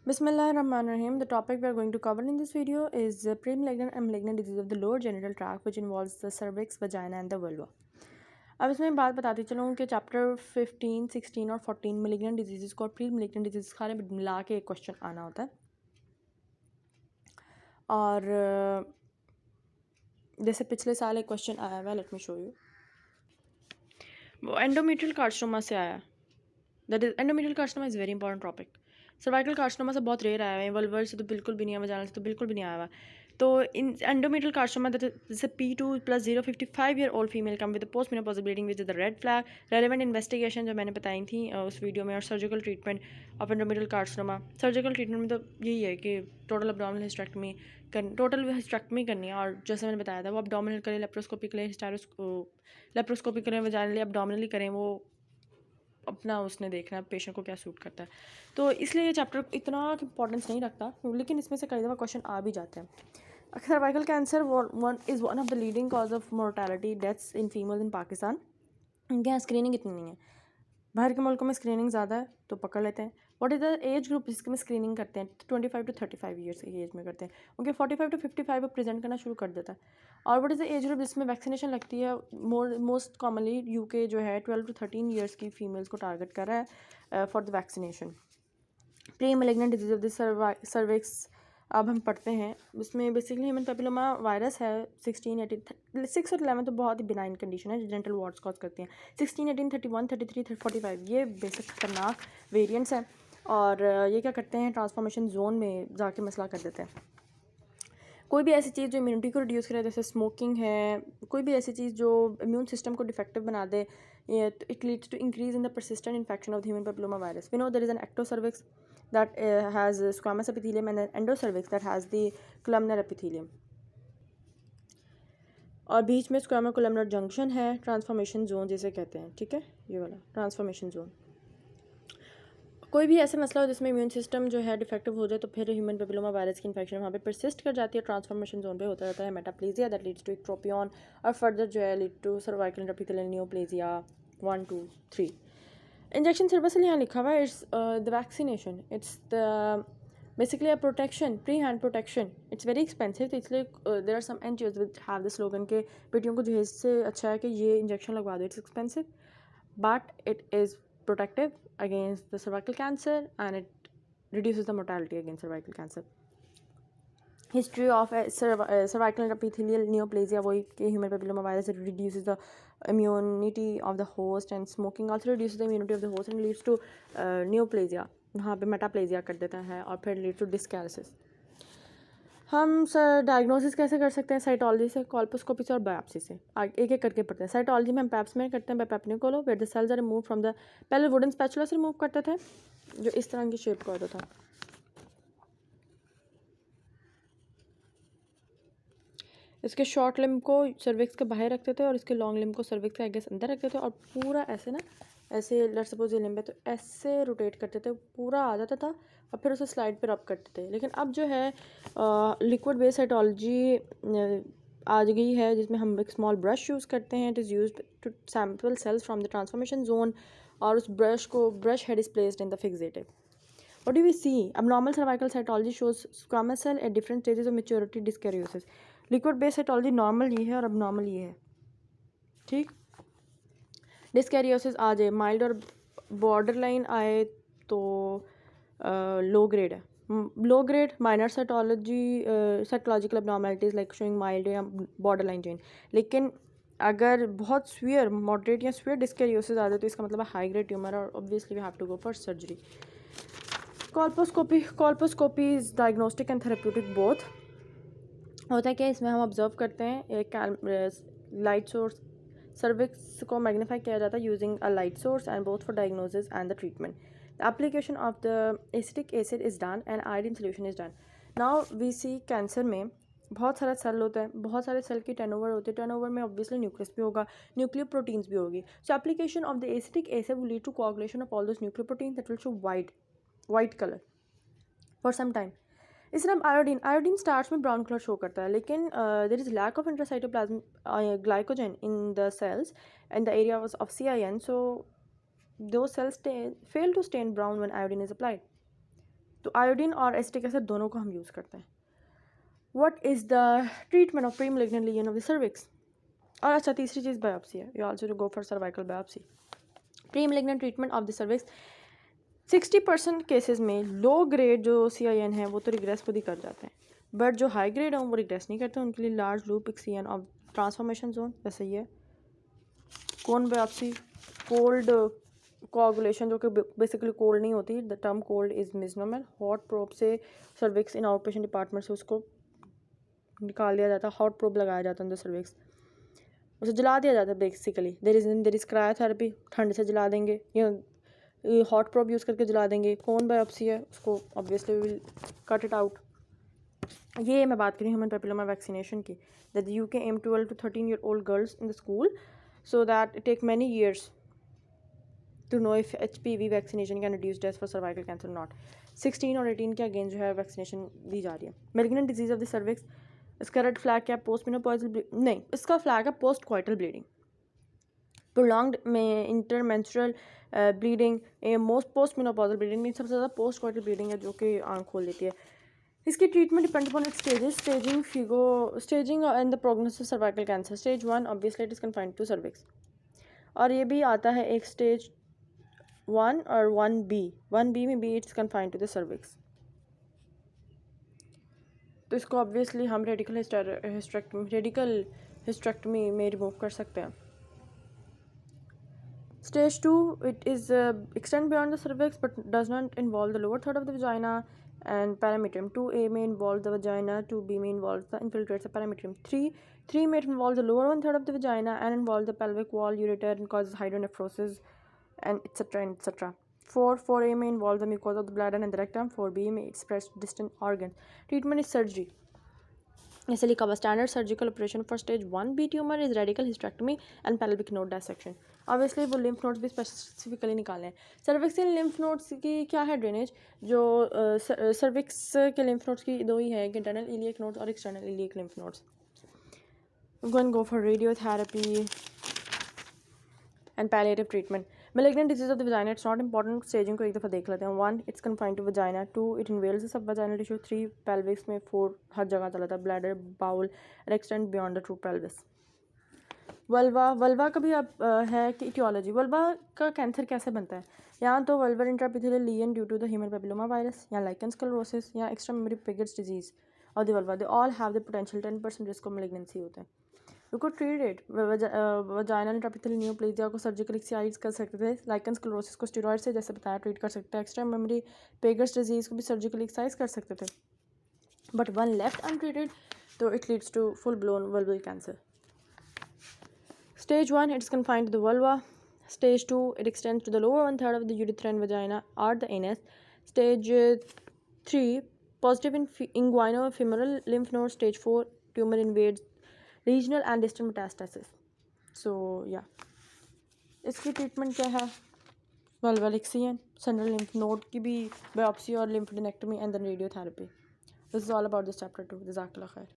Bismillahirrahmanirrahim. The topic we are going to cover in this video is pre-malignant and malignant disease of the lower genital tract, which involves the cervix, vagina and the vulva. अब इसमें बात बताती चलूँ कि chapter 15, 16 और 14 malignant diseases को और pre malignant diseases खाने मिला के एक क्वेश्चन आना होता है। और जैसे पिछले साल एक क्वेश्चन आया हुआ, लेट मी शो यू, वो एंडोमेट्रियल कार्सिनोमा से आया। That is endometrial carcinoma is very important topic. Cervical carcinoma से बहुत रेयर आया हुआ है, वल्वर से तो बिल्कुल भी नहीं आया, वजाइनल से तो बिल्कुल भी नहीं आया हुआ। तो in endometrial carcinoma that is P2+0 55-year-old female come with post menopausal bleeding which is the red flag. Relevant investigation जो मैंने बताई थी उस वीडियो में, और surgical treatment of endometrial carcinoma. Surgical treatment में तो यही है कि टोटल अब्डोमिनल हिस्टेक्टमी करनी है, और जैसे मैंने बताया था वो अब्डोमिनल करें, लेप्रोस्कोपी करें, लेप्रोस्कोपी करें, वजाइनली अब्डोमिनली करें, वो अपना उसने देखना है पेशेंट को क्या सूट करता है। तो इसलिए ये चैप्टर इतना इंपॉर्टेंस नहीं रखता, लेकिन इसमें से कई दफ़ा क्वेश्चन आ भी जाते हैं। Cervical cancer one of the leading cause of mortality deaths in females in Pakistan. इनके यहाँ स्क्रीनिंग इतनी नहीं है, बाहर के मुल्कों में स्क्रीनिंग ज़्यादा है तो पकड़ लेते हैं। What is the age group जिसमें स्क्रीनिंग करते हैं? 25 to 35 ईयर्स की एज में करते हैं, उनके 45 to 55 प्रेजेंट करना शुरू कर देता है। और what is the age group जिसमें वैक्सीनेशन लगती है? मोस्ट कॉमनली यूके जो है 12 to 13 ईयर्स की फीमेल्स को टारगेट कर रहा है for the vaccination. Pre malignant disease of the cervix अब हम पढ़ते हैं। इसमें बेसिकली ह्यूमन पेपिलोमा वायरस है। 16, 18, 6 और 11 तो बहुत ही बिनाइन कंडीशन है जो जेंटल वार्ड्स कॉज करती हैं। 16, 18, 31, 33, 45 ये बेसिक खतरनाक वेरिएंट्स हैं, और ये क्या करते हैं, ट्रांसफॉर्मेशन जोन में जाके मसला कर देते हैं। कोई भी ऐसी चीज़ जो इम्यूनिटी को रिड्यूस करे, जैसे स्मोकिंग है, कोई भी ऐसी चीज़ जो इम्यून सिस्टम को डिफेक्टिव बना दे, it leads to increase in the persistent infection of human papilloma virus. We know there is an ectocervix that has squamous epithelium and an endocervix that has the columnar epithelium, और बीच में स्क्वामा columnar junction है, transformation zone जिसे कहते हैं। ठीक है, ये वाला ट्रांसफॉर्मेशन जोन। कोई भी ऐसा मसला हो जिसमें इम्यून सिस्टम जो है डिफेक्टिव हो जाए तो फिर ह्यूमन पेपिलोमा वायरस की इन्फेक्शन वहाँ पे परसिस्ट कर जाती है, ट्रांसफॉर्मेशन जोन पे होता रहता है metaplasia that leads to ectropion, और फर्दर जो है lead to cervical epithelial neoplasia 1, 2, 3। Injection cervical यहाँ लिखा हुआ है, it's the vaccination, it's the basically a protection, pre hand protection. It's very expensive, तो इसलिए there are some NGOs which have the slogan के बेटियों को जहेज से अच्छा है कि ये इंजेक्शन लगवा दो। It's expensive but it is protective against the cervical cancer, and it reduces the mortality against cervical cancer. History of cervical epithelial neoplasia, वही कि human papilloma virus reduces the immunity of the host, and smoking also reduces the immunity of the host and leads to neoplasia, वहाँ पे metaplasia कर देता है, और फिर leads to dyscalculia। हम सर डायग्नोसिस कैसे कर सकते हैं? साइटोलॉजी से, कॉल्पोस्कोपी से और बायोप्सी से। एक एक करके पढ़ते हैं। साइटोलॉजी में हम पैप्स में करते हैं, Papanicolaou, where the cells are remove from the, पहले वुडन स्पैचुला से रिमूव करते थे जो इस तरह की शेप का होता था। इसके शॉर्ट लिम्ब को सर्विक्स के बाहर रखते थे और इसके लॉन्ग लिम्ब को सर्विक्स के आगे अंदर रखते थे, और पूरा ऐसे ना, ऐसे लेट्स सपोज ये लिम्ब है तो ऐसे रोटेट करते थे, पूरा आ जाता था, और फिर उसे स्लाइड पे रब करते थे। लेकिन अब जो है लिक्विड बेस्ड साइटोलॉजी आ गई है, जिसमें हम एक स्मॉल ब्रश यूज़ करते हैं। It is use to sample cells from the transformation zone, और उस brush head is placed in the fixative. What do we see? Abnormal cervical cytology shows squamous cell at different stages of maturity dyskaryosis. Liquid based cytology normal ये है और abnormal ये है। ठीक, डिस्कैरियोसिस आ जाए, माइल्ड और बॉर्डर लाइन आए तो लो ग्रेड है। Low grade minor cytological abnormalities like showing mild या बॉर्डर लाइन चेंज। लेकिन अगर बहुत स्वीयर, मॉडरेट या स्वीयर डिस्कैरियोसिस आ जाए तो इसका मतलब है हाई ग्रेड ट्यूमर, और obviously we have to go for surgery. Colposcopy is diagnostic and therapeutic both. होता है क्या, इसमें हम ऑब्जर्व करते हैं एक लाइट सोर्स, सर्विक्स को मैग्नीफाई किया जाता है using a light source, and both for diagnosis and the treatment. The application of the acetic acid is done and iodine solution is done. Now we see cancer में बहुत सारा cell होता है, बहुत सारे सेल की टर्नओवर होती है। टर्नओवर में ऑब्वियसली न्यूक्लियस भी होगा, न्यूक्लियर प्रोटीन्स भी होगी। So application of the acetic acid will lead to coagulation of all those nuclear protein that will show white colour for some time. इस तरह आयोडीन स्टार्च में ब्राउन कलर शो करता है, लेकिन there is lack of intracytoplasm glycogen in the cells in the area of CIN, so those cells fail to stain brown when iodine is applied. तो इसको iodine और acetic acid दोनों को हम use करते हैं. What is the treatment of pre malignant lesion of the cervix. और अच्छा तीसरी चीज़ बायोप्सी है. You also go for cervical biopsy. Pre malignant treatment of the cervix 60% cases में लो ग्रेड जो CIN है वो तो रिग्रेस खुद ही कर जाते हैं, बट जो हाई ग्रेड हैं वो रिग्रेस नहीं करते. उनके लिए large loop एक्सियन of transformation zone, जैसे ये कोन बायोप्सी, कोल्ड कोआगुलेशन जो कि बेसिकली कोल्ड नहीं होती, the term cold is misnomer. Hot probe से cervix in outpatient department से उसको निकाल दिया जाता है, हॉट प्रोब लगाया जाता है अंदर सर्विक्स, उसे जला दिया जाता है बेसिकली. देर इज़ क्रायोथेरेपी, ठंड से जला देंगे या हॉट प्रोब यूज़ करके जला देंगे. कोन बायोप्सी है, उसको obviously will cut it out. ये मैं बात करी ह्यूमन पेपिलोमा वैक्सीनेशन की. That UK aim 12 to 13-year-old girls in the school so that it take many years to know if HPV vaccination can reduce deaths for cervical cancer or not. 16 और 18 के again जो है vaccination दी जा रही है. malignant disease of the cervix, इसका red flag क्या, post menopausal नहीं, इसका फ्लैग है पोस्ट क्वाइटल ब्लीडिंग, प्रोलॉन्ग्ड में intermenstrual bleeding, most post menopausal bleeding में सबसे ज़्यादा पोस्ट क्वाइटल ब्लीडिंग है जो कि आँख खोल देती है. इसकी treatment depend upon its stages, staging and the prognosis cervical cancer. Stage 1 obviously it is confined to cervix, और ये भी आता है एक स्टेज 1 और 1B में भी its confined to the cervix. तो इसको ऑब्वियसली हम रेडिकल हिस्टेरेक्टमी में रिमूव कर सकते हैं. Stage 2, it is extend beyond the cervix but does not involve the lower third of the vagina and parametrium. 2A may involve the vagina, 2B may involve the infiltrates the parametrium. 3 may involve the lower one third of the vagina and involve the pelvic wall, ureter, and causes hydronephrosis, and etc. and etc. 4A may involve the mucosa of the bladder and the rectum. 4B may express distant organs. Treatment is surgery. इसलिए लिखा हुआ standard surgical operation for stage 1B tumour is radical hysterectomy and pelvic node dissection. Obviously वो lymph nodes भी specifically निकाले हैं. सर्विक्सियल lymph nodes की क्या है ड्रेनेज, जो सर्विक्स के लिम्फ नोड्स की दो ही है, इंटरनल इलियक नोड्स और external iliac lymph nodes. Go for radiotherapy and palliative treatment. malignant disease of the vagina, it's not important. Staging को एक दफ़ा देख लेते हैं. 1 it's confined to vagina. 2 it invades the subvaginal tissue. 3 pelvis में. 4 हर जगह चला था, bladder, bowel and extend beyond the true pelvis. Vulva का भी अब है कि इटियोलॉजी. वल्वा का कैंसर कैसे बनता है, या तो vulvar intraepithelial lesion due to the human papilloma virus, या लाइकन स्क्लेरोसिस, या एक्स्ट्रा मेमोरी पिगेट्स डिजीज और the vulva. They all have the potential 10% risk of malignancy होता है. यू को treat it. Vaginal intraepithelial neoplasia को surgical excise कर सकते थे. लाइकन स्क्लेरोसिस को स्टेरॉइड से जैसे बताया ट्रीट कर सकते हैं. एक्स्ट्रा मेमोरी पेगर्स डिजीज़ को भी सर्जिकल एक्साइज कर सकते थे, बट वन लेफ्ट अनट्रीटेड तो it leads to full blown vulval cancer. Stage 1 it is confined to the vulva. Stage 2 it extends to the lower one third of the urethra and vagina or the anus. Stage 3 positive inguinofemoral lymph node. Stage 4 tumor invades regional and distant metastasis. So yeah, इसकी treatment क्या है, vulval excision, central lymph node की भी biopsy और lymphadenectomy and then radiotherapy. This is all about this chapter 2. जज़ाकल्लाह खैर.